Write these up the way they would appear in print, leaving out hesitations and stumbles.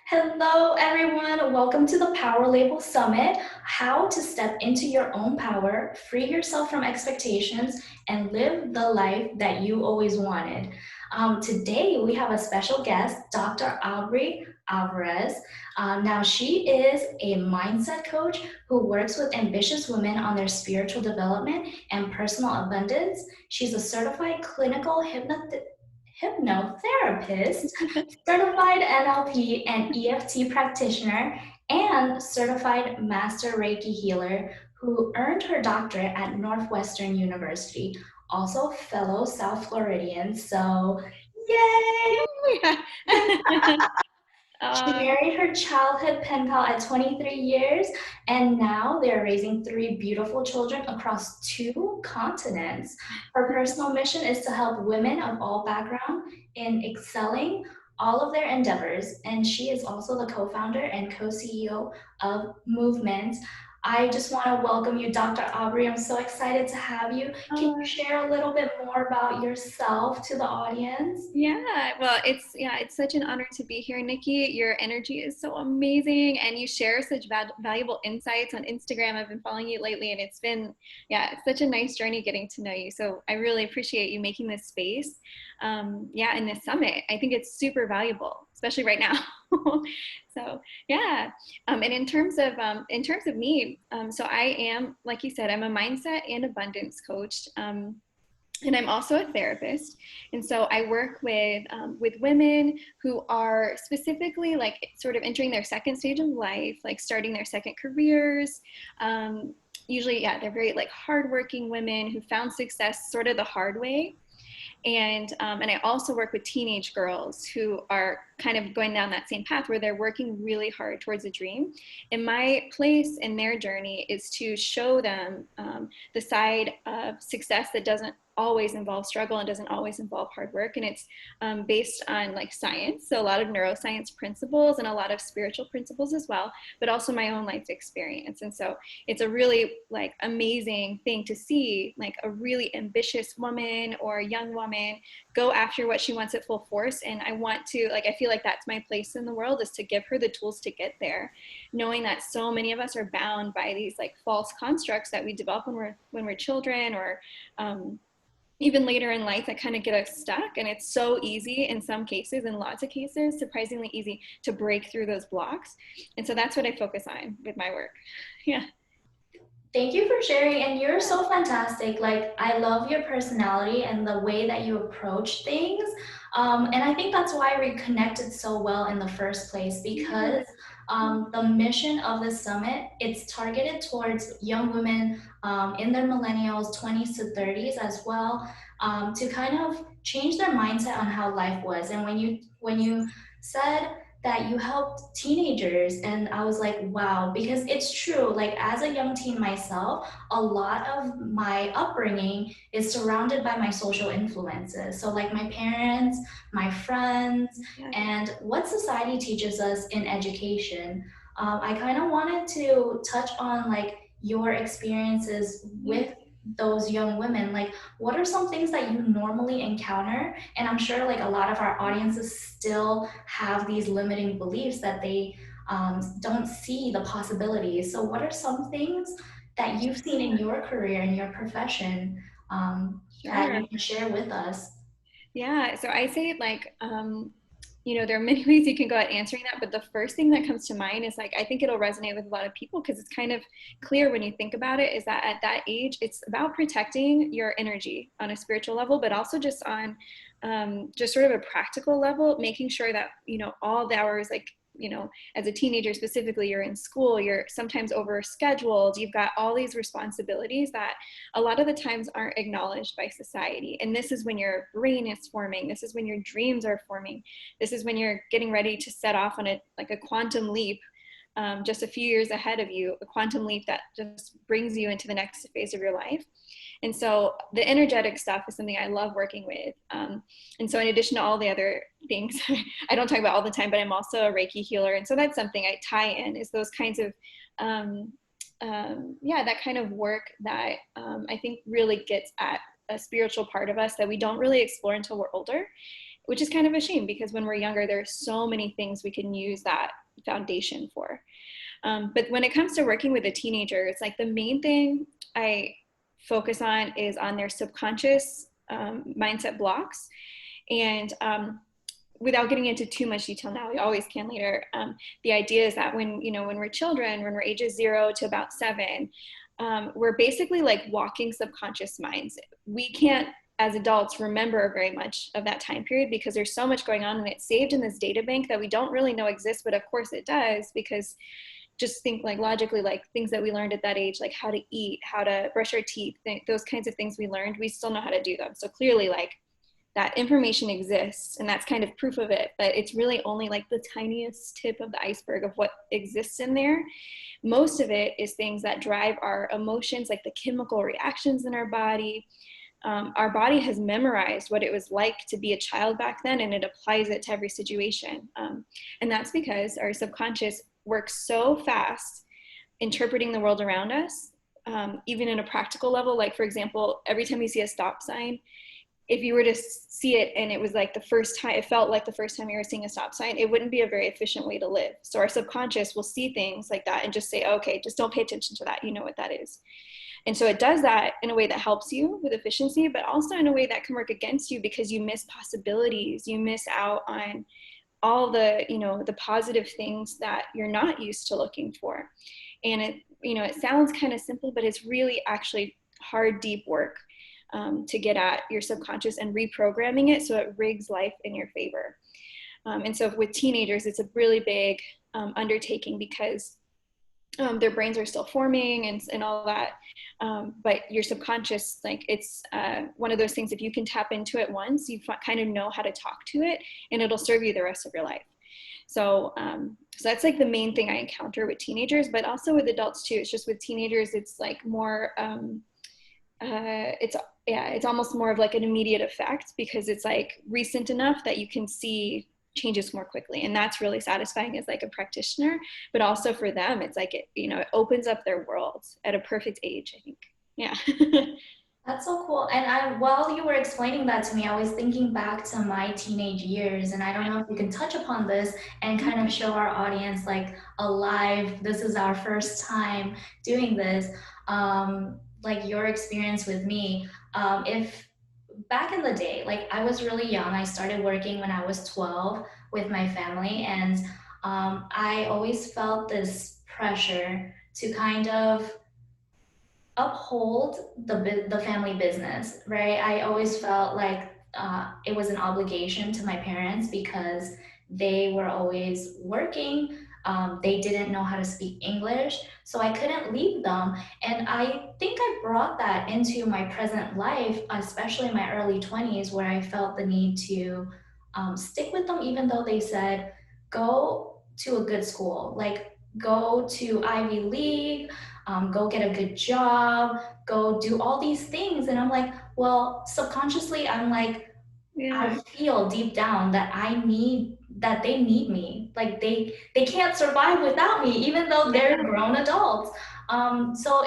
Hello, everyone. Welcome to the Power Label Summit, how to step into your own power, free yourself from expectations, and live the life that you always wanted. Today, we have a special guest, Dr. Aubry Alvarez. Now, she is a mindset coach who works with ambitious women on their spiritual development and personal abundance. She's a certified clinical hypnotherapist, certified NLP and EFT practitioner, and certified Master Reiki Healer who earned her doctorate at Northwestern University, also fellow South Floridian. So, yay! She married her childhood pen pal at 23 years, and now they're raising three beautiful children across 2 continents. Her personal mission is to help women of all backgrounds in excelling all of their endeavors, and she is also the co-founder and co-CEO of MOVMNT. I just want to welcome you, Dr. Aubry. I'm so excited to have you. Can you share a little bit more about yourself to the audience? Yeah, well, it's such an honor to be here, Nikki. Your energy is so amazing, and you share such valuable insights on Instagram. I've been following you lately, and it's been, it's such a nice journey getting to know you. So I really appreciate you making this space, in this summit. I think it's super valuable, especially right now. So and in terms of me, so I am, like you said, I'm a mindset and abundance coach. And I'm also a therapist, and so I work with women who are specifically like sort of entering their second stage of life, like starting their second careers. Usually, they're very like hardworking women who found success sort of the hard way. And I also work with teenage girls who are kind of going down that same path where they're working really hard towards a dream. And my place in their journey is to show them the side of success that doesn't always involve struggle and doesn't always involve hard work. And it's based on like science, so a lot of neuroscience principles and a lot of spiritual principles as well, but also my own life experience. And so it's a really like amazing thing to see like a really ambitious woman or a young woman go after what she wants at full force. And I want to, like, I feel like that's my place in the world, is to give her the tools to get there, knowing that so many of us are bound by these like false constructs that we develop when we're children, or even later in life, that kind of get us stuck. And it's so easy in some cases, in lots of cases, surprisingly easy to break through those blocks. And so that's what I focus on with my work. Yeah. Thank you for sharing, and you're so fantastic. Like, I love your personality and the way that you approach things. And I think that's why we connected so well in the first place, because the mission of the summit, it's targeted towards young women in their millennials, 20s to 30s as well, to kind of change their mindset on how life was. And when you said that you helped teenagers, and I was like, wow, because it's true. Like, as a young teen myself, a lot of my upbringing is surrounded by my social influences, so like my parents, my friends, and what society teaches us in education. I kind of wanted to touch on like your experiences with those young women. Like, what are some things that you normally encounter? And I'm sure like a lot of our audiences still have these limiting beliefs that they don't see the possibilities. So what are some things that you've seen in your career, in your profession, that you can share with us? Yeah, so I say like, there are many ways you can go at answering that, but the first thing that comes to mind is like, I think it'll resonate with a lot of people because it's kind of clear when you think about it, is that at that age, it's about protecting your energy on a spiritual level, but also just on just sort of a practical level, making sure that, all the hours, like, as a teenager specifically, you're in school, you're sometimes over scheduled, you've got all these responsibilities that a lot of the times aren't acknowledged by society. And this is when your brain is forming, this is when your dreams are forming, this is when you're getting ready to set off on a quantum leap, just a few years ahead of you, a quantum leap that just brings you into the next phase of your life. And so the energetic stuff is something I love working with. And so in addition to all the other things I don't talk about all the time, but I'm also a Reiki healer. And so that's something I tie in, is those kinds of, that kind of work that I think really gets at a spiritual part of us that we don't really explore until we're older. which is kind of a shame because when we're younger, there are so many things we can use that foundation for. But when it comes to working with a teenager, it's like the main thing I focus on is on their subconscious mindset blocks. And without getting into too much detail now, we always can later. The idea is that when we're children, when we're ages 0 to about 7, we're basically like walking subconscious minds. We can't, as adults, remember very much of that time period because there's so much going on and it's saved in this data bank that we don't really know exists, but of course it does, because just think like logically, like things that we learned at that age, like how to eat, how to brush our teeth, those kinds of things we learned, we still know how to do them. So clearly, like, that information exists and that's kind of proof of it, but it's really only like the tiniest tip of the iceberg of what exists in there. Most of it is things that drive our emotions, like the chemical reactions in our body. Our body has memorized what it was like to be a child back then, and it applies it to every situation. And that's because our subconscious works so fast interpreting the world around us, even in a practical level. Like, for example, every time you see a stop sign, if you were to see it and it was like the first time, it felt like the first time you were seeing a stop sign, it wouldn't be a very efficient way to live. So our subconscious will see things like that and just say, okay, just don't pay attention to that. You know what that is. And so it does that in a way that helps you with efficiency, but also in a way that can work against you because you miss possibilities. You miss out on all the, the positive things that you're not used to looking for. And it sounds kind of simple, but it's really actually hard, deep work. To get at your subconscious and reprogramming it so it rigs life in your favor. And so with teenagers, it's a really big undertaking because their brains are still forming and all that. But your subconscious, like, it's one of those things, if you can tap into it once, you kind of know how to talk to it and it'll serve you the rest of your life. So that's like the main thing I encounter with teenagers, but also with adults too. It's just with teenagers, it's like more, it's almost more of like an immediate effect because it's like recent enough that you can see changes more quickly. And that's really satisfying as like a practitioner, but also for them, it's like, it opens up their world at a perfect age, I think. Yeah. That's so cool. And while you were explaining that to me, I was thinking back to my teenage years, and I don't know if you can touch upon this and kind of show our audience like a live, this is our first time doing this, like your experience with me. If back in the day, like I was really young, I started working when I was 12 with my family, and I always felt this pressure to kind of uphold the family business, right? I always felt like it was an obligation to my parents because they were always working. They didn't know how to speak English, so I couldn't leave them. And I think I brought that into my present life, especially in my early 20s, where I felt the need to stick with them, even though they said, go to a good school, like go to Ivy League, go get a good job, go do all these things. And I'm like, well, subconsciously, I'm like, I Yeah. feel deep down that that they need me. Like they can't survive without me, even though they're grown adults. So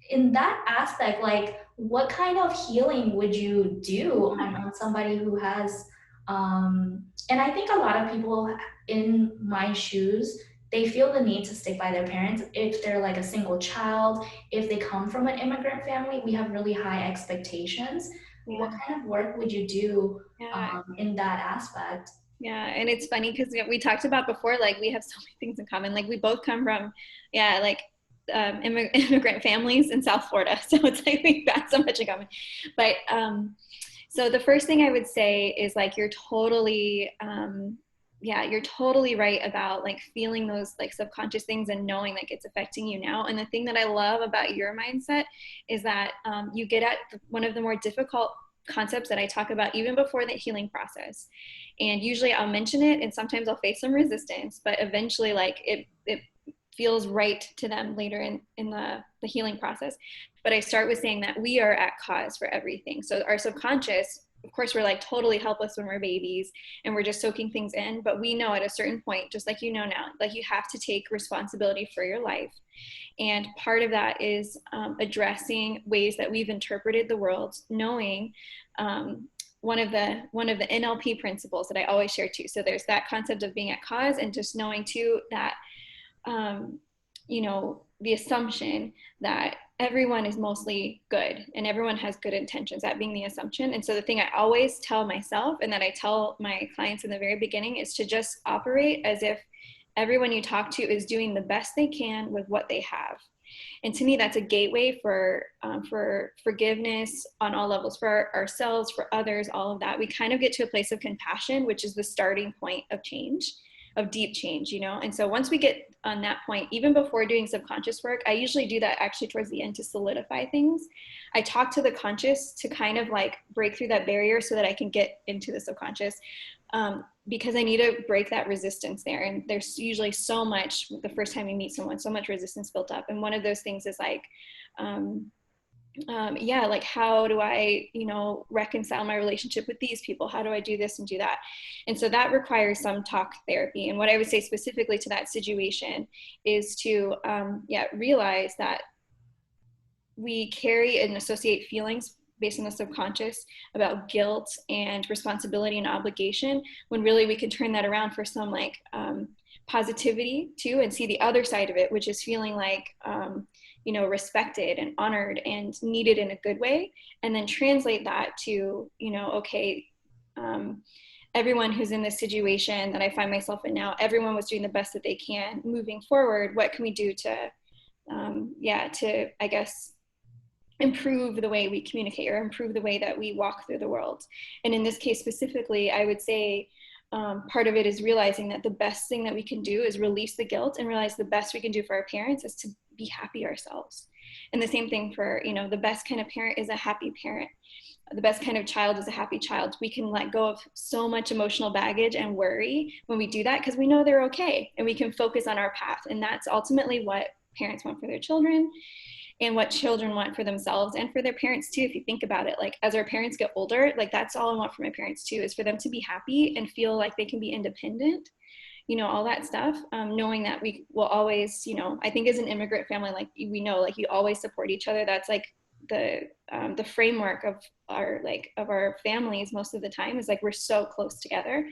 in that aspect, like what kind of healing would you do on somebody who has and I think a lot of people in my shoes, they feel the need to stick by their parents if they're like a single child, if they come from an immigrant family, we have really high expectations. What Yeah. kind of work would you do Yeah. in that aspect? Yeah, and it's funny because we talked about before, like we have so many things in common. Like we both come from, yeah, like immigrant families in South Florida, so it's like we've got so much in common. But so the first thing I would say is like yeah, you're totally right about like feeling those like subconscious things and knowing like it's affecting you now. And the thing that I love about your mindset is that you get at one of the more difficult concepts that I talk about even before the healing process. And usually I'll mention it and sometimes I'll face some resistance, but eventually like it feels right to them later in the healing process. But I start with saying that we are at cause for everything. So our subconscious, of course, we're like totally helpless when we're babies and we're just soaking things in. But we know at a certain point, just like you know now, like you have to take responsibility for your life. And part of that is addressing ways that we've interpreted the world, knowing one of the NLP principles that I always share too. So there's that concept of being at cause, and just knowing too that you know, the assumption that everyone is mostly good and everyone has good intentions, that being the assumption. And so the thing I always tell myself, and that I tell my clients in the very beginning, is to just operate as if everyone you talk to is doing the best they can with what they have. And to me, that's a gateway for forgiveness on all levels, for ourselves, for others, all of that. We kind of get to a place of compassion, which is the starting point of change, of deep change, you know? And so once we get on that point, even before doing subconscious work, I usually do that actually towards the end to solidify things. I talk to the conscious to kind of like break through that barrier so that I can get into the subconscious. Because I need to break that resistance there. And there's usually so much, the first time you meet someone, so much resistance built up. And one of those things is like, yeah, like how do I, you know, reconcile my relationship with these people? How do I do this and do that? And so that requires some talk therapy. And what I would say specifically to that situation is to, yeah, realize that we carry and associate feelings based on the subconscious about guilt and responsibility and obligation, when really we can turn that around for some like positivity too, and see the other side of it, which is feeling like, you know, respected and honored and needed in a good way, and then translate that to, you know, okay, everyone who's in this situation that I find myself in now, everyone was doing the best that they can. Moving forward, what can we do to, yeah, to, I guess, improve the way we communicate, or improve the way that we walk through the world? And in this case specifically, I would say part of it is realizing that the best thing that we can do is release the guilt, and realize the best we can do for our parents is to be happy ourselves. And the same thing for, you know, the best kind of parent is a happy parent. The best kind of child is a happy child. We can let go of so much emotional baggage and worry when we do that, because we know they're okay, and we can focus on our path. And that's ultimately what parents want for their children, and what children want for themselves and for their parents too. If you think about it, like as our parents get older, like that's all I want for my parents too, is for them to be happy and feel like they can be independent, you know, all that stuff. Knowing that we will always, you know, I think as an immigrant family, like we know, like you always support each other. That's like the framework of our families most of the time, is like we're so close together.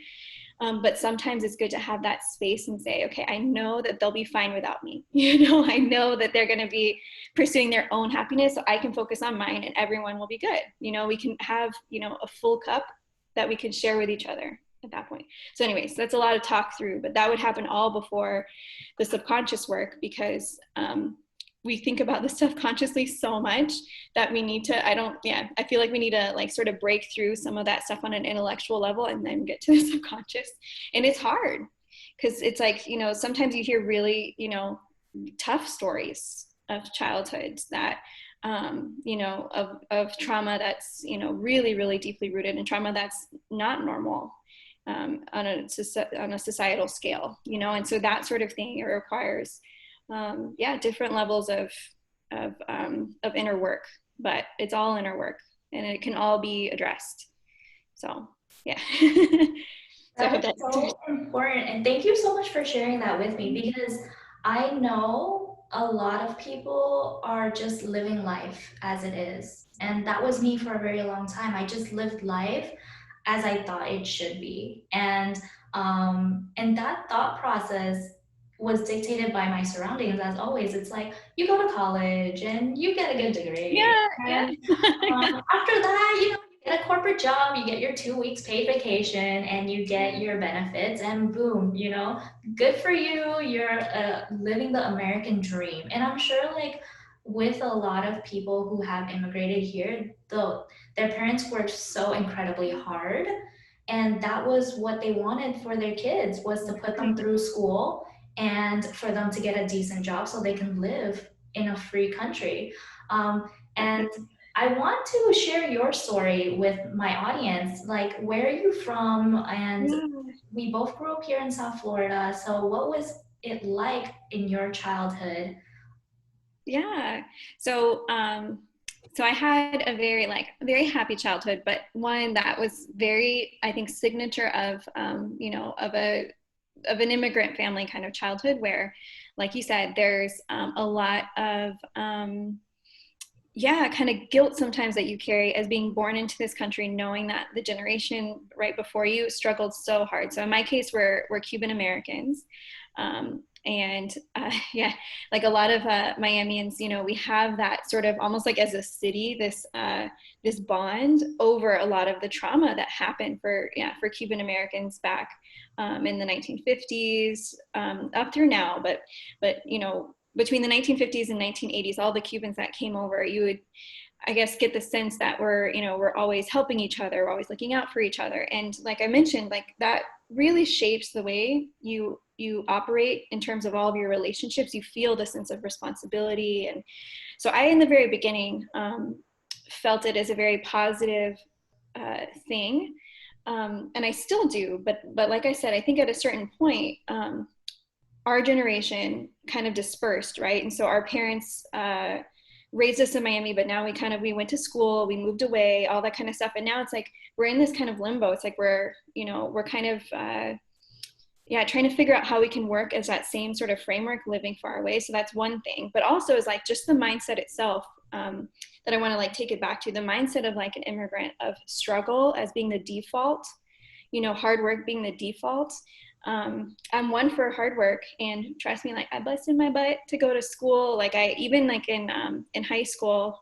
But sometimes it's good to have that space and say, okay, I know that they'll be fine without me. You know, I know that they're going to be pursuing their own happiness, so I can focus on mine and everyone will be good. You know, we can have, you know, a full cup that we can share with each other at that point. So anyways, that's a lot of talk through, but that would happen all before the subconscious work, because we think about this stuff consciously so much that we need to, I feel like we need to like sort of break through some of that stuff on an intellectual level and then get to the subconscious. And it's hard, because it's like, you know, sometimes you hear really, you know, tough stories of childhoods that, you know, of trauma that's, you know, really, really deeply rooted, and trauma that's not normal on a societal scale, you know. And so that sort of thing, it requires yeah, different levels of inner work, but it's all inner work, and it can all be addressed. So yeah. So I hope That is that. so important. And thank you so much for sharing that with me, because I know a lot of people are just living life as it is. And that was me for a very long time. I just lived life as I thought it should be. And that thought process was dictated by my surroundings. As always, it's like you go to college and you get a good degree. Yeah, yeah. And after that, you know, you get a corporate job, you get your 2 weeks paid vacation, and you get your benefits, and boom, you know, good for you. You're living the American dream. And I'm sure, like, with a lot of people who have immigrated here, their parents worked so incredibly hard, and that was what they wanted for their kids, was to put them through school and for them to get a decent job so they can live in a free country. And I want to share your story with my audience. Like, where are you from? And Yeah. we both grew up here in South Florida. So, what was it like in your childhood? Yeah. So, so I had a very happy childhood, but one that was very, I think, signature of, you know, of an immigrant family kind of childhood, where, like you said, there's a lot of, yeah, kind of guilt sometimes that you carry as being born into this country, knowing that the generation right before you struggled so hard. So in my case, we're Cuban Americans. And yeah, like a lot of Miamians, you know, we have that sort of almost like as a city, this bond over a lot of the trauma that happened for Cuban Americans back in the 1950s up through now. But you know, between the 1950s and 1980s, all the Cubans that came over, you would, I guess, get the sense that we're always helping each other, we're always looking out for each other. And like I mentioned, like that really shapes the way you operate in terms of all of your relationships. You feel the sense of responsibility. And so I, in the very beginning, felt it as a very positive thing. And I still do, but like I said, I think at a certain point, our generation kind of dispersed, right? And so our parents raised us in Miami, but now we went to school, we moved away, all that kind of stuff. And now it's like, we're in this kind of limbo. It's like we're kind of, trying to figure out how we can work as that same sort of framework living far away. So that's one thing, but also is like just the mindset itself that I want to like take it back to, the mindset of like an immigrant, of struggle as being the default, you know, hard work being the default. I'm one for hard work, and trust me, like I busted my butt to go to school. Like I even like in high school,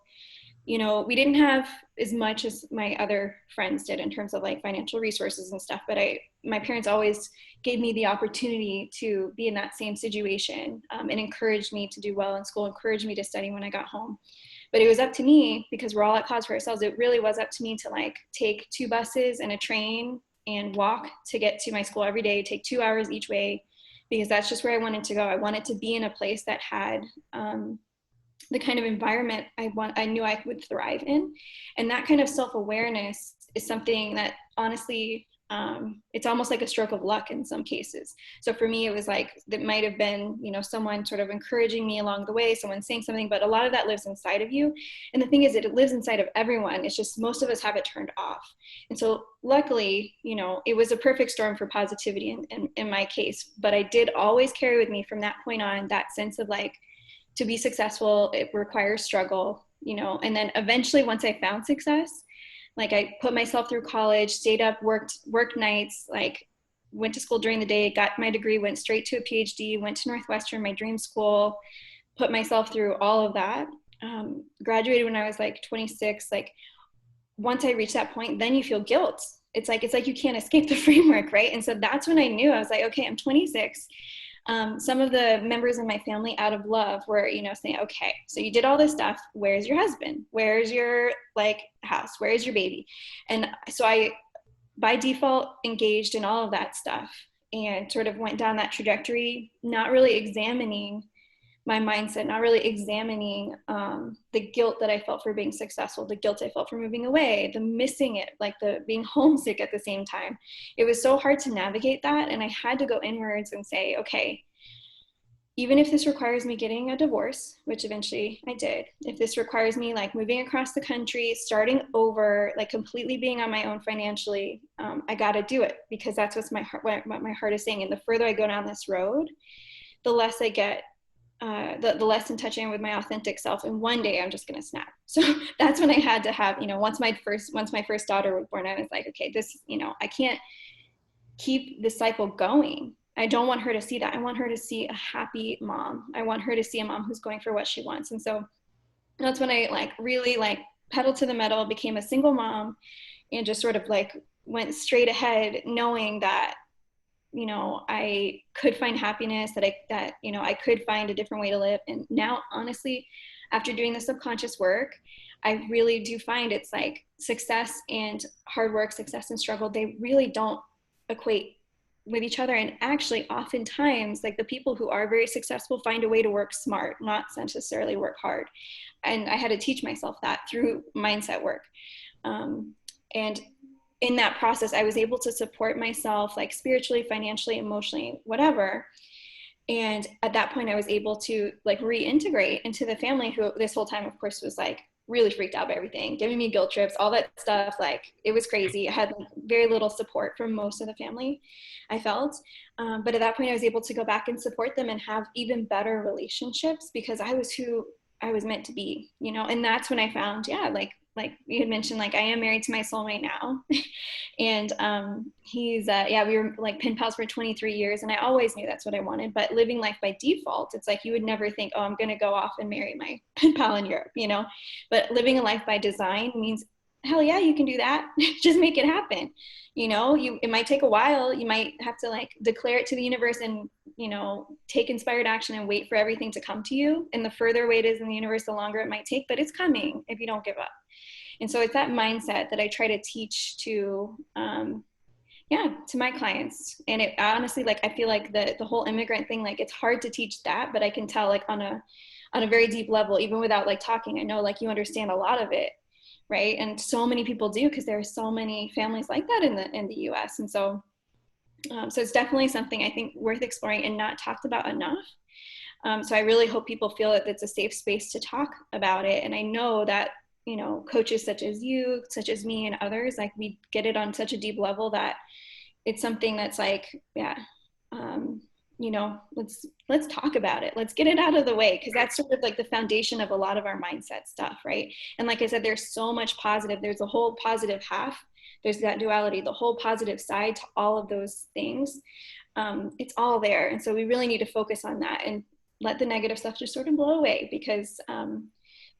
you know, we didn't have as much as my other friends did in terms of like financial resources and stuff, but my parents always gave me the opportunity to be in that same situation, and encouraged me to do well in school, encouraged me to study when I got home. But it was up to me, because we're all at cause for ourselves. It really was up to me to like take 2 buses and a train and walk to get to my school every day, take 2 hours each way, because that's just where I wanted to go. I wanted to be in a place that had the kind of environment I knew I would thrive in. And that kind of self-awareness is something that honestly, it's almost like a stroke of luck in some cases. So for me, it was like, that might have been, you know, someone sort of encouraging me along the way, someone saying something, but a lot of that lives inside of you. And the thing is that it lives inside of everyone. It's just most of us have it turned off. And so luckily, you know, it was a perfect storm for positivity in my case, but I did always carry with me from that point on that sense of like, to be successful, it requires struggle, you know. And then eventually, once I found success, like I put myself through college, stayed up, worked nights, like went to school during the day, got my degree, went straight to a Ph.D, went to Northwestern, my dream school, put myself through all of that. Graduated when I was like 26. Like once I reached that point, then you feel guilt. It's like you can't escape the framework, right? And so that's when I knew. I was like, okay, I'm 26. Some of the members of my family, out of love, were, you know, saying, okay, so you did all this stuff, where's your husband, where's your like house, where's your baby? And so I by default engaged in all of that stuff and sort of went down that trajectory, not really examining my mindset, not really examining the guilt that I felt for being successful, the guilt I felt for moving away, the missing it, like the being homesick at the same time. It was so hard to navigate that. And I had to go inwards and say, okay, even if this requires me getting a divorce, which eventually I did, if this requires me like moving across the country, starting over, like completely being on my own financially, I got to do it, because that's what my heart is saying. And the further I go down this road, the less I get the less in touch I am with my authentic self. And one day I'm just going to snap. So that's when I had to have, you know, once my first daughter was born, I was like, okay, this, you know, I can't keep the cycle going. I don't want her to see that. I want her to see a happy mom. I want her to see a mom who's going for what she wants. And so that's when I like really like pedaled to the metal, became a single mom, and just sort of like went straight ahead, knowing that, you know, I could find happiness, that you know, I could find a different way to live. And now, honestly, after doing the subconscious work, I really do find it's like success and hard work, success and struggle, they really don't equate with each other. And actually, oftentimes, like the people who are very successful find a way to work smart, not necessarily work hard. And I had to teach myself that through mindset work. And in that process, I was able to support myself, like spiritually, financially, emotionally, whatever. And at that point, I was able to like reintegrate into the family, who this whole time, of course, was like really freaked out by everything, giving me guilt trips, all that stuff. Like it was crazy. I had like, very little support from most of the family, I felt. But at that point, I was able to go back and support them and have even better relationships, because I was who I was meant to be, you know. And that's when I found, yeah, like you had mentioned, like I am married to my soulmate now. And he's yeah, we were like pen pals for 23 years, and I always knew that's what I wanted. But living life by default, it's like you would never think, oh, I'm going to go off and marry my pen pal in Europe, you know. But living a life by design means, hell yeah, you can do that. Just make it happen. You know, it might take a while. You might have to like declare it to the universe and, you know, take inspired action and wait for everything to come to you. And the further away it is in the universe, the longer it might take, but it's coming if you don't give up. And so it's that mindset that I try to teach to, yeah, to my clients. And it honestly, like, I feel like the whole immigrant thing, like it's hard to teach that, but I can tell like on a very deep level, even without like talking, I know like you understand a lot of it. Right. And so many people do, because there are so many families like that in the US. And so, so it's definitely something I think worth exploring and not talked about enough. So I really hope people feel that it's a safe space to talk about it. And I know that, you know, coaches such as you, such as me and others, like we get it on such a deep level that it's something that's like, yeah, you know, let's talk about it. Let's get it out of the way, because that's sort of like the foundation of a lot of our mindset stuff, right? And like I said, there's so much positive. There's a whole positive half. There's that duality, the whole positive side to all of those things. It's all there. And so we really need to focus on that and let the negative stuff just sort of blow away, because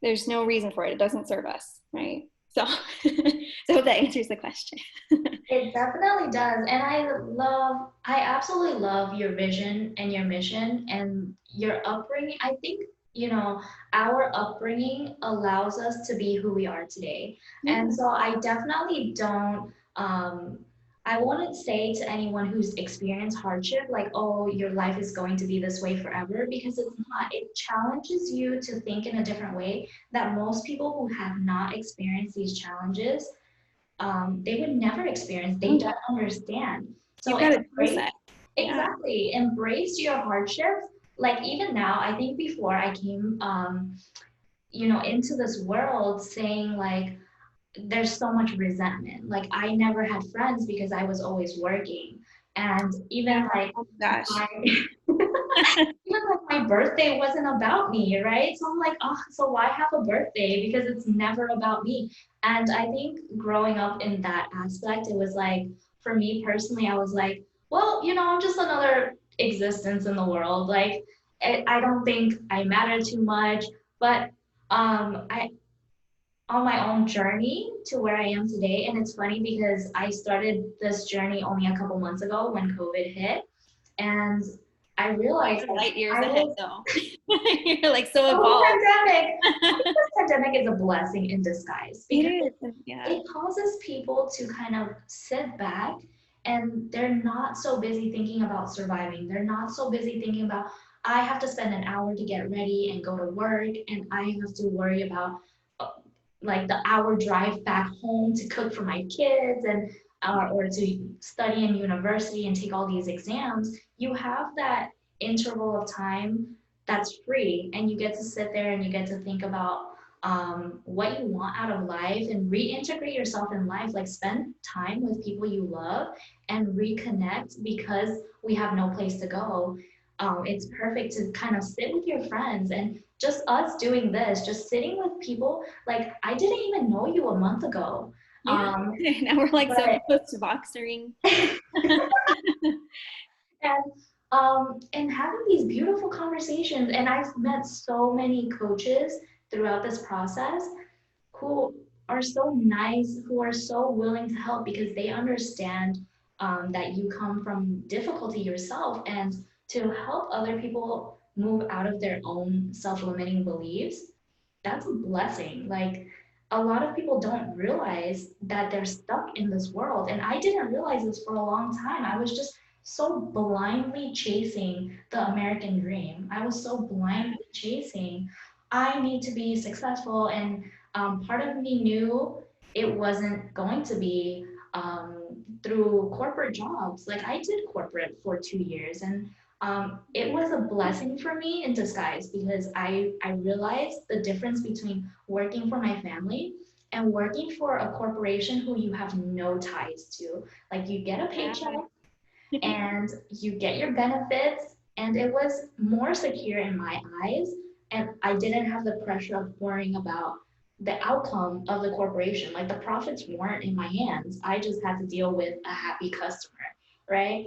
there's no reason for it. It doesn't serve us, right? So, so that answers the question. It definitely does. And I absolutely love your vision and your mission and your upbringing. I think, you know, our upbringing allows us to be who we are today. Yeah. And so I definitely don't, I wouldn't say to anyone who's experienced hardship, like, oh, your life is going to be this way forever, because it's not. It challenges you to think in a different way that most people who have not experienced these challenges they would never experience. They Oh, don't yeah. understand. So You've got a tool embrace, set. Yeah. exactly, embrace your hardships. Like even now, I think before I came, you know, into this world saying like, there's so much resentment. Like I never had friends because I was always working. And even Yeah. like Oh gosh. my even like my birthday wasn't about me, right? So I'm like, oh, so why have a birthday? Because it's never about me. And I think growing up in that aspect, it was like, for me personally, I was like, well, you know, I'm just another existence in the world. Like, I don't think I matter too much. But I on my own journey to where I am today, and it's funny because I started this journey only a couple months ago when COVID hit, and I realized You're like light years I ahead was though. You're like so the whole evolved. pandemic. I think this pandemic is a blessing in disguise It because is. Yeah. it causes people to kind of sit back and they're not so busy thinking about surviving. They're not so busy thinking about, I have to spend an hour to get ready and go to work, and I have to worry about uh, like the hour drive back home to cook for my kids and or to study in university and take all these exams. You have that interval of time that's free, and you get to sit there and you get to think about what you want out of life and reintegrate yourself in life. Like spend time with people you love and reconnect, because we have no place to go. It's perfect to kind of sit with your friends, and just us doing this, just sitting with people. Like I didn't even know you a month ago. Yeah. Um, Now we're like so but close to boxering. and and having these beautiful conversations, and I've met so many coaches throughout this process who are so nice, who are so willing to help because they understand that you come from difficulty yourself, and to help other people move out of their own self-limiting beliefs, that's a blessing. Like a lot of people don't realize that they're stuck in this world. And I didn't realize this for a long time. I was just so blindly chasing the American dream. I was so blindly chasing, I need to be successful. And part of me knew it wasn't going to be through corporate jobs. Like I did corporate for 2 years, and it was a blessing for me in disguise, because I realized the difference between working for my family and working for a corporation who you have no ties to. Like you get a Yeah. paycheck and you get your benefits, and it was more secure in my eyes and I didn't have the pressure of worrying about the outcome of the corporation. Like the profits weren't in my hands. I just had to deal with a happy customer, right?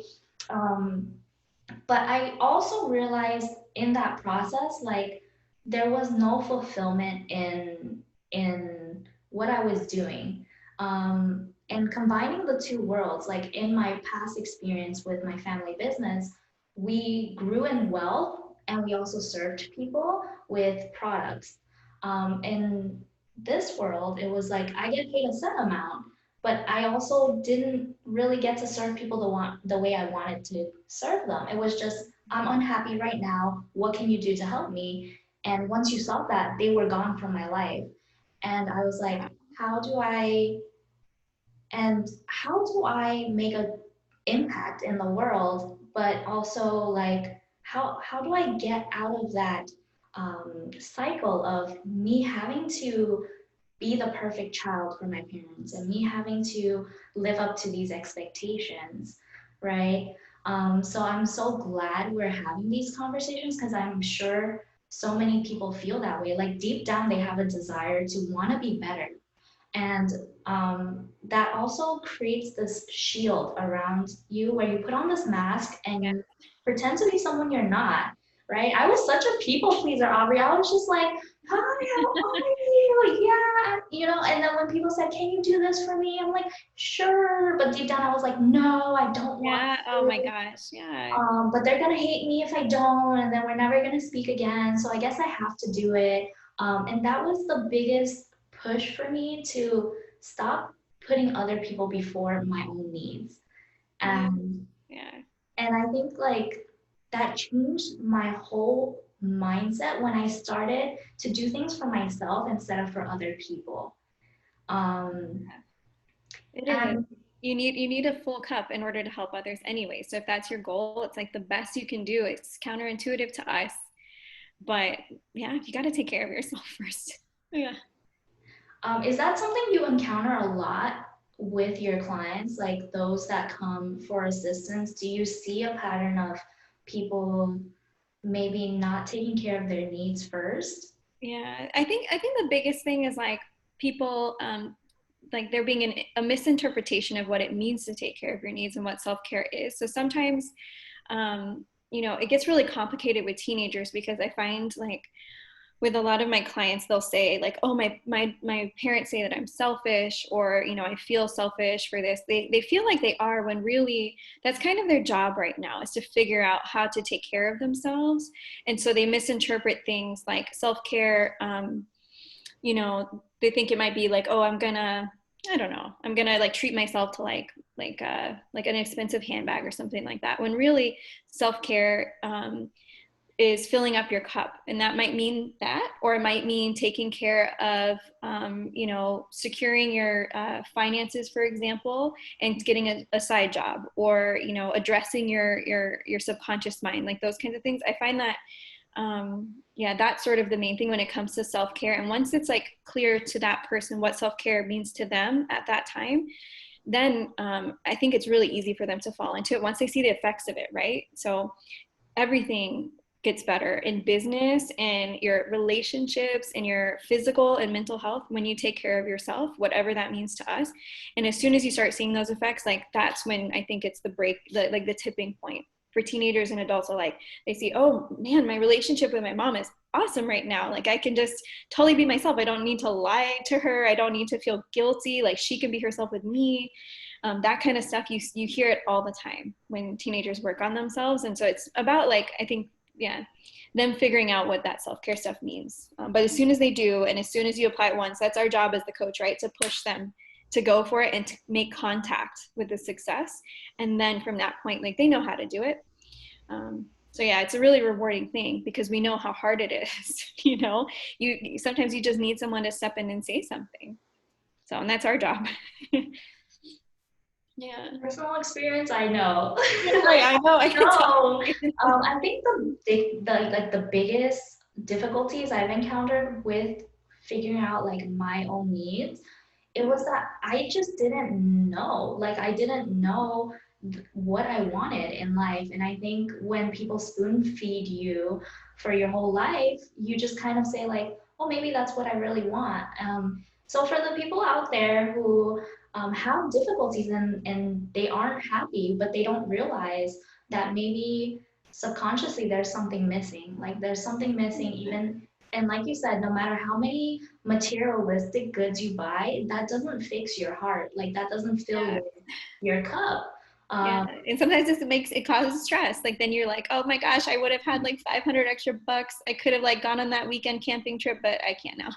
Um, but I also realized in that process, like there was no fulfillment in what I was doing. And combining the two worlds, like in my past experience with my family business, we grew in wealth and we also served people with products. In this world, it was like I get paid a set amount, but I also didn't really get to serve people the way I wanted to serve them. It was just, I'm unhappy right now. What can you do to help me? And once you saw that, they were gone from my life. And I was like, how do I how do I make a impact in the world, but also like how do I get out of that cycle of me having to be the perfect child for my parents and me having to live up to these expectations, right? So I'm so glad we're having these conversations because I'm sure so many people feel that way. Like deep down, they have a desire to want to be better, and that also creates this shield around you where you put on this mask and Yeah. you pretend to be someone you're not, right? I was such a people pleaser, Aubrey. I was just like, hi, how are you? Yeah, and then when people said, can you do this for me? I'm like, sure. But deep down, I was like, no, I don't want Yeah. Oh my to. gosh. Yeah. But they're gonna hate me if I don't, and then we're never gonna speak again. So I guess I have to do it. And that was the biggest push for me to stop putting other people before my own needs. Yeah. And Yeah. and I think like that changed my whole mindset when I started to do things for myself instead of for other people. Um, It is. and You need a full cup in order to help others anyway. So if that's your goal, it's like the best you can do. It's counterintuitive to us, but yeah, you got to take care of yourself first. Yeah. Is that something you encounter a lot with your clients, like those that come for assistance? Do you see a pattern of people maybe not taking care of their needs first? Yeah, I think the biggest thing is like people like there being a misinterpretation of what it means to take care of your needs and what self-care is. So sometimes it gets really complicated with teenagers because I find like with a lot of my clients they'll say like, oh, my parents say that I'm selfish, or I feel selfish for this. They feel like they are, when really that's kind of their job right now, is to figure out how to take care of themselves. And so they misinterpret things like self-care. They think it might be like, oh, I don't know, I'm gonna like treat myself to like an expensive handbag or something like that, when really self-care is filling up your cup. And that might mean that, or it might mean taking care of securing your finances, for example, and getting a side job, or addressing your subconscious mind, like those kinds of things. I find that yeah, that's sort of the main thing when it comes to self-care. And once it's like clear to that person what self-care means to them at that time, then I think it's really easy for them to fall into it once they see the effects of it, right? So everything gets better in business and your relationships and your physical and mental health when you take care of yourself, whatever that means to us. And as soon as you start seeing those effects, like that's when I think it's the tipping point for teenagers and adults. Are like, they see, oh man, my relationship with my mom is awesome right now. Like I can just totally be myself. I don't need to lie to her. I don't need to feel guilty. Like she can be herself with me. That kind of stuff, you hear it all the time when teenagers work on themselves. And so it's about like, I think, yeah, them figuring out what that self-care stuff means. But as soon as they do, and as soon as you apply it once, that's our job as the coach, right? To push them to go for it and to make contact with the success. And then from that point, like they know how to do it. So yeah, it's a really rewarding thing because we know how hard it is. You sometimes you just need someone to step in and say something. So, and that's our job. Yeah. Personal experience, I know. Yeah, I know. I can tell. No, I think the biggest difficulties I've encountered with figuring out like my own needs, it was that I just didn't know. Like I didn't know what I wanted in life, and I think when people spoon feed you for your whole life, you just kind of say like, oh, maybe that's what I really want. So for the people out there who have difficulties and they aren't happy, but they don't realize that maybe subconsciously there's something missing. Like there's something missing even, and like you said, no matter how many materialistic goods you buy, that doesn't fix your heart. Like that doesn't fill Yeah. your cup. Yeah. Um, And sometimes it causes stress. Like then you're like, oh my gosh, I would have had like 500 extra bucks. I could have like gone on that weekend camping trip, but I can't now.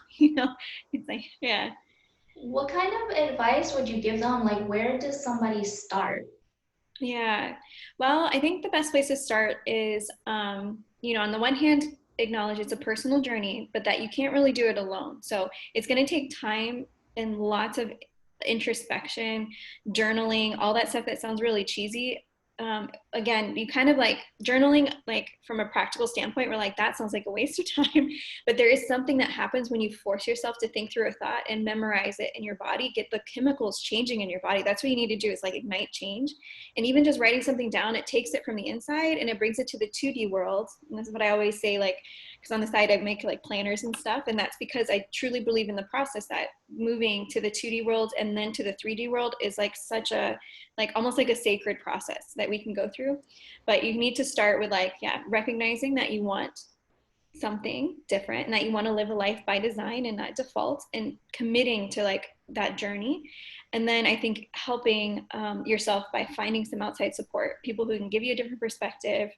It's like, yeah. what kind of advice would you give them? Like, where does somebody start? Yeah. Well, I think the best place to start is, on the one hand, acknowledge it's a personal journey, but that you can't really do it alone. So it's going to take time and lots of introspection, journaling, all that stuff that sounds really cheesy. Again, you kind of like journaling, like from a practical standpoint, we're like, that sounds like a waste of time. But there is something that happens when you force yourself to think through a thought and memorize it in your body, get the chemicals changing in your body. That's what you need to do is like ignite change. And even just writing something down, it takes it from the inside and it brings it to the 2D world. And that's what I always say, like, because on the side I make like planners and stuff. And that's because I truly believe in the process that moving to the 2D world and then to the 3D world is like such a, like almost like a sacred process that we can go through. But you need to start with like, yeah, recognizing that you want something different and that you want to live a life by design and not default, and committing to like that journey. And then I think helping yourself by finding some outside support, people who can give you a different perspective.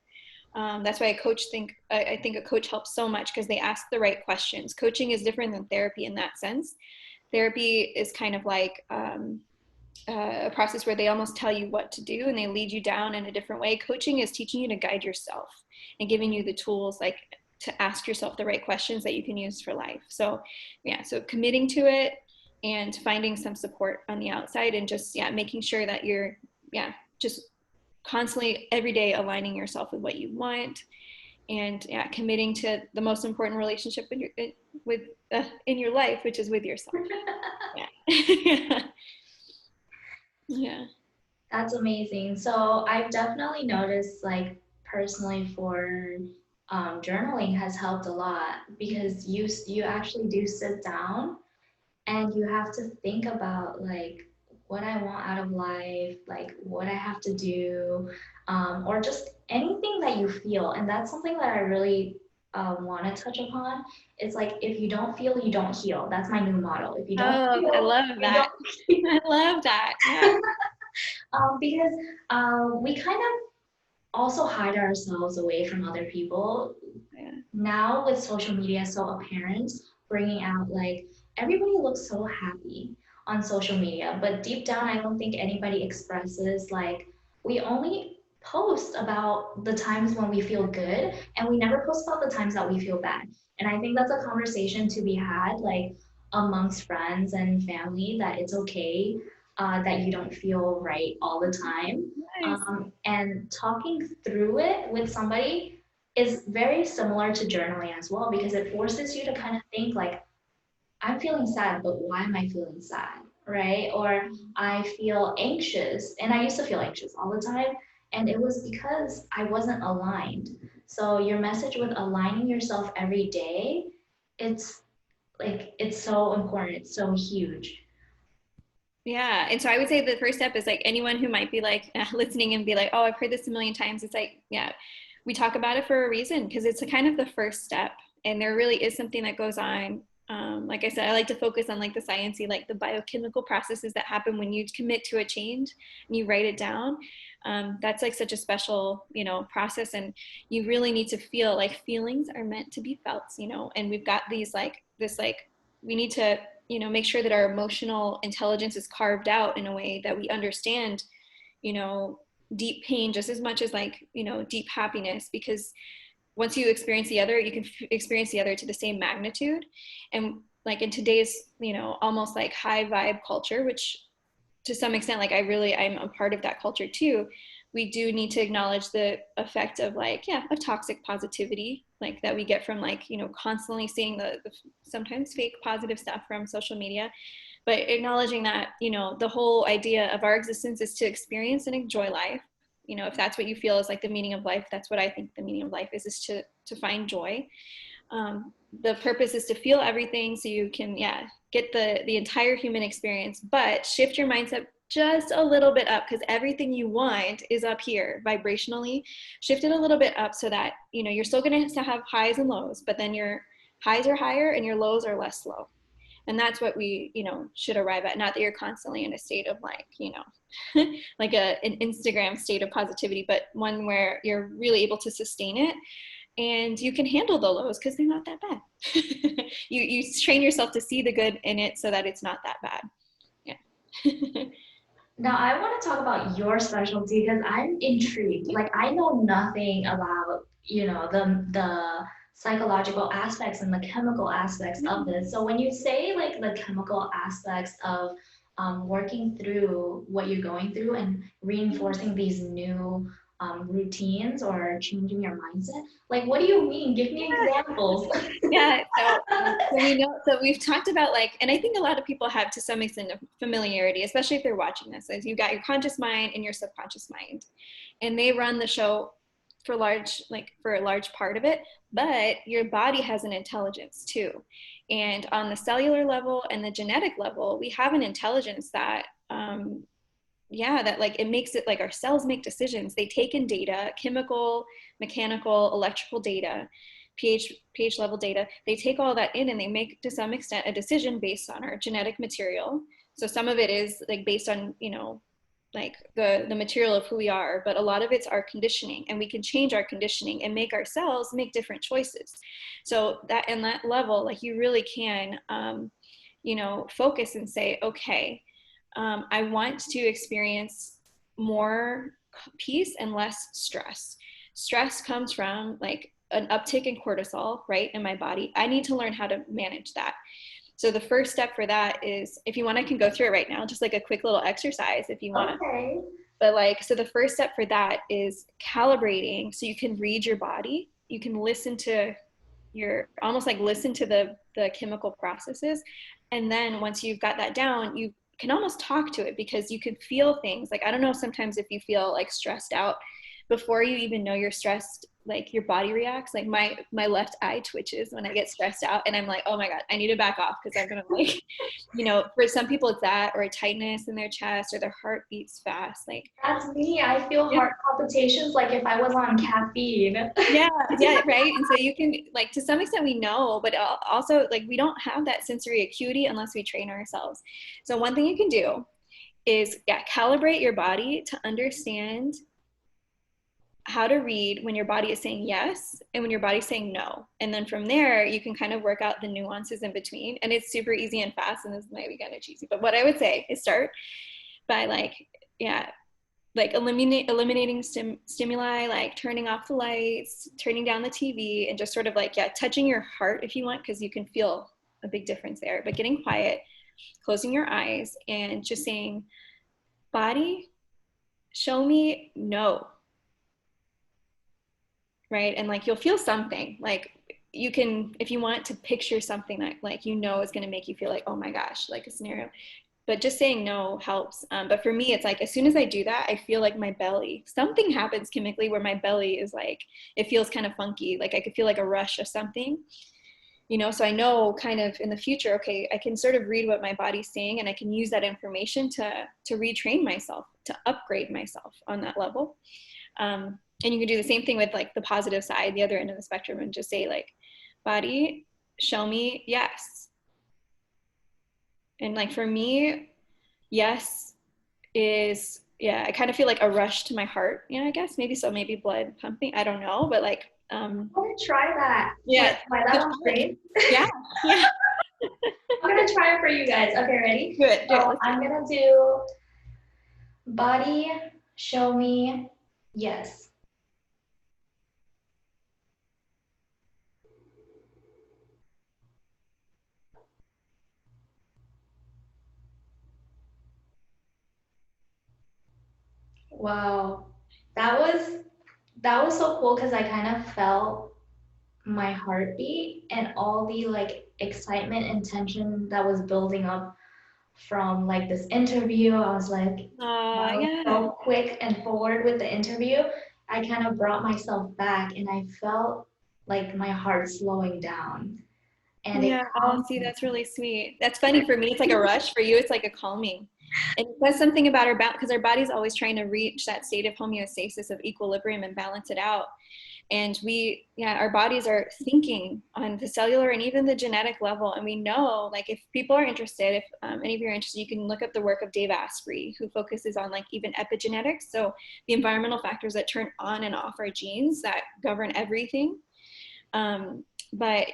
That's why I think a coach helps so much because they ask the right questions. Coaching is different than therapy in that sense. Therapy is kind of like a process where they almost tell you what to do and they lead you down in a different way. Coaching is teaching you to guide yourself and giving you the tools like to ask yourself the right questions that you can use for life. So yeah, so committing to it and finding some support on the outside, and just making sure that you're just constantly every day aligning yourself with what you want, and committing to the most important relationship in your life, which is with yourself. Yeah. Yeah. That's amazing. So I've definitely noticed, like personally, for journaling has helped a lot because you actually do sit down and you have to think about like what I want out of life, like what I have to do, or just anything that you feel. And that's something that I really want to touch upon. It's like if you don't feel, you don't heal. That's my new model. If you don't Oh, I feel, love you that. don't. I love that. Yeah. Because we kind of also hide ourselves away from other people. Yeah. Now with social media so apparent, bringing out like everybody looks so happy on social media, but deep down, I don't think anybody expresses like we only post about the times when we feel good and we never post about the times that we feel bad. And I think that's a conversation to be had like amongst friends and family that it's okay that you don't feel right all the time. Nice. And talking through it with somebody is very similar to journaling as well because it forces you to kind of think like, I'm feeling sad, but why am I feeling sad? Right? Or I feel anxious, and I used to feel anxious all the time. And it was because I wasn't aligned. So, your message with aligning yourself every day, it's like, it's so important. It's so huge. Yeah. And so I would say the first step is like anyone who might be like listening and be like, oh, I've heard this a million times. It's like, yeah, we talk about it for a reason because it's a kind of the first step. And there really is something that goes on. Like I said, I like to focus on like the sciencey, like the biochemical processes that happen when you commit to a change and you write it down. That's like such a special, process. And you really need to feel like feelings are meant to be felt, and we've got these like this, like, we need to make sure that our emotional intelligence is carved out in a way that we understand, you know, deep pain just as much as like, deep happiness, because once you experience the other, you can experience the other to the same magnitude. And like in today's, almost like high vibe culture, which to some extent, like I'm a part of that culture too. We do need to acknowledge the effect of like, of toxic positivity, like that we get from like, constantly seeing the sometimes fake positive stuff from social media, but acknowledging that, the whole idea of our existence is to experience and enjoy life. you know, if that's what you feel is like the meaning of life, that's what I think the meaning of life is to find joy. The purpose is to feel everything so you can, yeah, get the entire human experience, but shift your mindset just a little bit up, because everything you want is up here vibrationally. Shift it a little bit up so that, you know, you're still going to have highs and lows, but then your highs are higher and your lows are less low. And that's what we, you know, should arrive at. Not that you're constantly in a state of like, you know, like an Instagram state of positivity, but one where you're really able to sustain it and you can handle the lows because they're not that bad. You train yourself to see the good in it so that it's not that bad. Yeah. Now, I want to talk about your specialty because I'm intrigued. Like, I know nothing about, the psychological aspects and the chemical aspects of this. So when you say like the chemical aspects of working through what you're going through and reinforcing these new routines or changing your mindset, like, what do you mean? Give me examples. Yeah, so we know, so we've talked about like, and I think a lot of people have to some extent of familiarity, especially if they're watching this, is you got your conscious mind and your subconscious mind, and they run the show for a large part of it, but your body has an intelligence too. And on the cellular level and the genetic level, we have an intelligence that, that like it makes it like our cells make decisions. They take in data, chemical, mechanical, electrical data, pH level data. They take all that in and they make, to some extent, a decision based on our genetic material. So some of it is like based on, you know, like the material of who we are, but a lot of it's our conditioning, and we can change our conditioning and make our cells make different choices. So that in that level, like you really can, focus and say, okay, I want to experience more peace and less stress. Stress comes from like an uptick in cortisol, right, in my body. I need to learn how to manage that. So the first step for that is, if you want, I can go through it right now, just like a quick little exercise if you want. Okay. But like, so the first step for that is calibrating, so you can read your body. You can listen to almost like listen to the chemical processes. And then once you've got that down, you can almost talk to it, because you can feel things. Like, I don't know, sometimes if you feel like stressed out, before you even know you're stressed, like your body reacts. Like my left eye twitches when I get stressed out, and I'm like, oh my God, I need to back off, because I'm gonna like, for some people it's that, or a tightness in their chest, or their heart beats fast. Like, That's me. I feel heart palpitations like if I was on caffeine. yeah, right. And so you can, like, to some extent we know, but also like we don't have that sensory acuity unless we train ourselves. So one thing you can do is, calibrate your body to understand how to read when your body is saying yes and when your body's saying no. And then from there, you can kind of work out the nuances in between. And it's super easy and fast. And this might be kind of cheesy, but what I would say is start by eliminating stimuli, like turning off the lights, turning down the TV, and just sort of like, touching your heart if you want, because you can feel a big difference there. But getting quiet, closing your eyes, and just saying, body, show me no. Right? And like, you'll feel something. Like, you can, if you want to picture something that like, is going to make you feel like, oh my gosh, like a scenario. But just saying no helps. But for me, it's like, as soon as I do that, I feel like my belly, something happens chemically where my belly is like, it feels kind of funky. Like I could feel like a rush of something, so I know kind of in the future, okay, I can sort of read what my body's saying, and I can use that information to retrain myself, to upgrade myself on that level. And you can do the same thing with like the positive side, the other end of the spectrum, and just say like, body, show me yes. And like for me, yes is, I kind of feel like a rush to my heart, I guess maybe blood pumping, I don't know, but like, I'm gonna try that. Yeah. Why that one's great. Yeah. I'm gonna try it for you guys. Okay, ready? Good. So I'm gonna do body, show me yes. Wow, that was so cool because I kind of felt my heartbeat and all the like excitement and tension that was building up from like this interview. I was like, I was Yeah. so quick and forward with the interview. I kind of brought myself back and I felt like my heart slowing down. And it Yeah. Oh, calmed see, me. that's really sweet. That's funny. For me, it's like a rush. For you, it's like a calming. And it says something about our because our body's always trying to reach that state of homeostasis, of equilibrium, and balance it out. And our bodies are thinking on the cellular and even the genetic level. And we know, like, if people are interested, if any of you are interested, you can look up the work of Dave Asprey, who focuses on like even epigenetics. So the environmental factors that turn on and off our genes that govern everything. And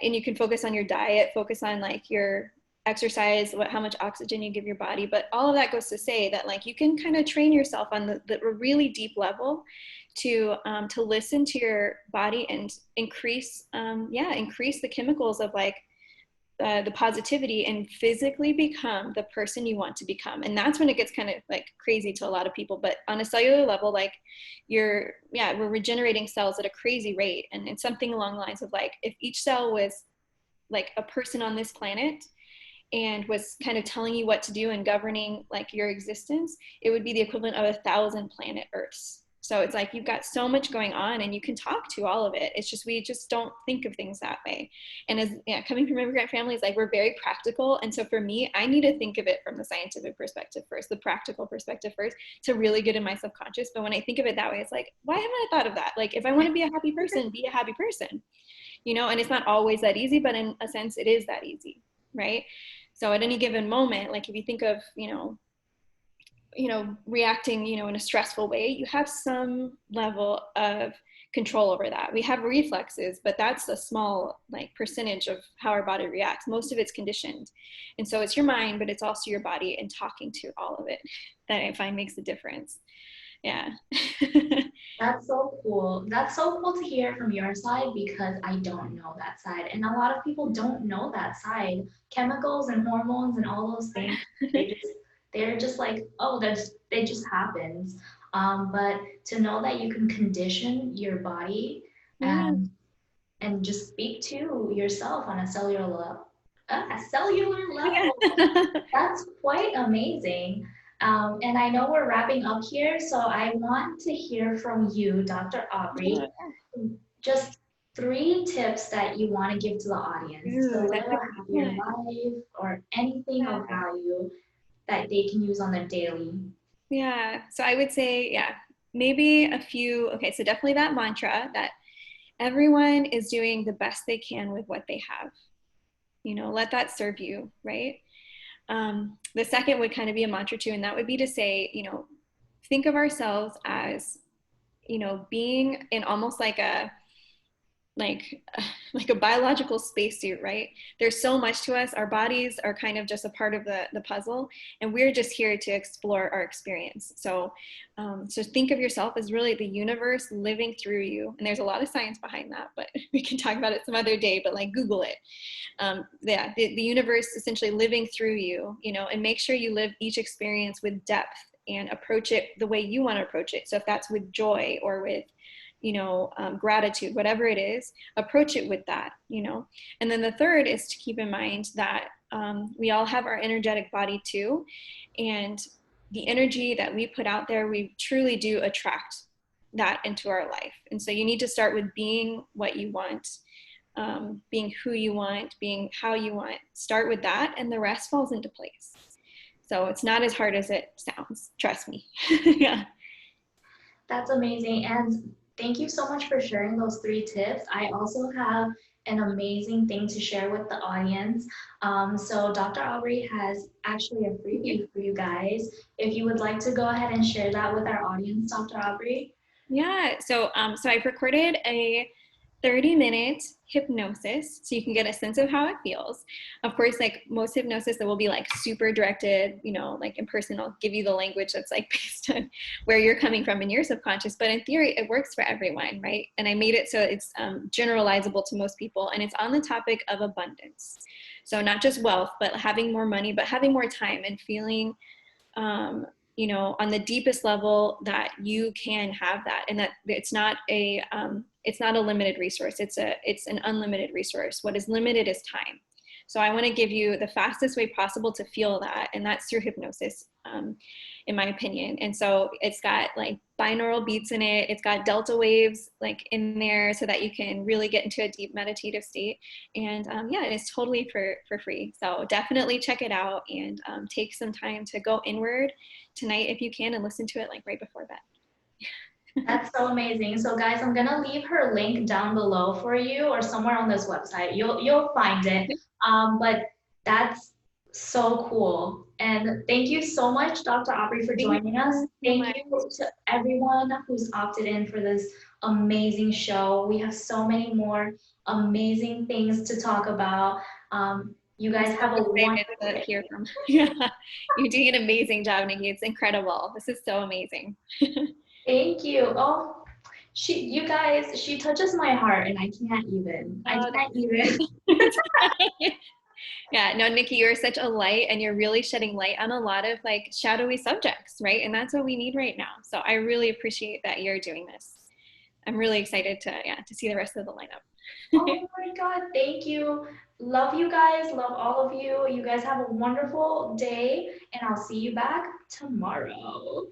you can focus on your diet, focus on like your exercise, how much oxygen you give your body. But all of that goes to say that like you can kind of train yourself on the really deep level to listen to your body and increase the chemicals of like the positivity and physically become the person you want to become. And that's when it gets kind of like crazy to a lot of people. But on a cellular level, like we're regenerating cells at a crazy rate. And it's something along the lines of like, if each cell was like a person on this planet and was kind of telling you what to do and governing like your existence, it would be the equivalent of 1,000 planet Earths. So it's like you've got so much going on and you can talk to all of it. It's just we just don't think of things that way. And as coming from immigrant families, like we're very practical. And so for me, I need to think of it from the scientific perspective first, the practical perspective first, to really get in my subconscious. But when I think of it that way, it's like, why haven't I thought of that? Like if I want to be a happy person, be a happy person, and it's not always that easy, but in a sense it is that easy, right? So at any given moment, like if you think of, reacting, in a stressful way, you have some level of control over that. We have reflexes, but that's a small like percentage of how our body reacts. Most of it's conditioned. And so it's your mind, but it's also your body and talking to all of it that I find makes a difference. Yeah. That's so cool. That's so cool to hear from your side because I don't know that side. And a lot of people don't know that side. Chemicals and hormones and all those things, they're just like, oh, that's it just happens. But to know that you can condition your body Yeah. and just speak to yourself on a cellular Yeah. level, that's quite amazing. And I know we're wrapping up here, so I want to hear from you, Dr. Aubry, just 3 tips that you want to give to the audience to Ooh, live that's a a good happier one. life or anything of Yeah. value that they can use on their daily. Yeah. So I would say, maybe a few. Okay. So definitely that mantra that everyone is doing the best they can with what they have. Let that serve you, right? The second would kind of be a mantra too, and that would be to say, think of ourselves as, being in almost like like a biological spacesuit, right? There's so much to us. Our bodies are kind of just a part of the puzzle, and we're just here to explore our experience. So think of yourself as really the universe living through you. And there's a lot of science behind that, but we can talk about it some other day. But like Google it. The universe essentially living through you, and make sure you live each experience with depth and approach it the way you want to approach it. So if that's with joy or with gratitude, whatever it is, approach it with that. And then the third is to keep in mind that we all have our energetic body too, and the energy that we put out there, we truly do attract that into our life. And so you need to start with being what you want, being who you want, being how you want. Start with that, and the rest falls into place. So it's not as hard as it sounds, trust me. Yeah. That's amazing. And thank you so much for sharing those 3 tips. I also have an amazing thing to share with the audience. So Dr. Aubrey has actually a freebie for you guys. If you would like to go ahead and share that with our audience, Dr. Aubrey. Yeah. So I've recorded a 30-minute hypnosis so you can get a sense of how it feels. Of course, like most hypnosis, it will be like super directed, like in person. I'll give you the language that's like based on where you're coming from in your subconscious. But in theory, it works for everyone, right? And I made it so it's generalizable to most people. And it's on the topic of abundance. So not just wealth, but having more money, but having more time and feeling on the deepest level that you can have that, and that it's not a limited resource. It's an unlimited resource. What is limited is time. So I want to give you the fastest way possible to feel that, and that's through hypnosis, in my opinion. And so it's got like binaural beats in it. It's got delta waves like in there so that you can really get into a deep meditative state. And yeah, it is totally for free. So definitely check it out and take some time to go inward tonight if you can, and listen to it like right before bed. That's so amazing. So guys, I'm gonna leave her link down below for you or somewhere on this website. You'll find it. But that's so cool. And thank you so much, Dr. Aubry, for Thank joining us. you so Thank much. you to everyone who's opted in for this amazing show. We have so many more amazing things to talk about. You I'm guys so have a excited wonderful to day. hear from you. Yeah, you're doing an amazing job, Nikki. It's incredible. This is so amazing. Thank you. Oh, you guys, she touches my heart and I Oh, can't that's even. sweet. Yeah, no, Nikki, you're such a light, and you're really shedding light on a lot of like shadowy subjects, right? And that's what we need right now. So I really appreciate that you're doing this. I'm really excited to, yeah, to see the rest of the lineup. Oh my God, thank you. Love you guys. Love all of you. You guys have a wonderful day, and I'll see you back tomorrow.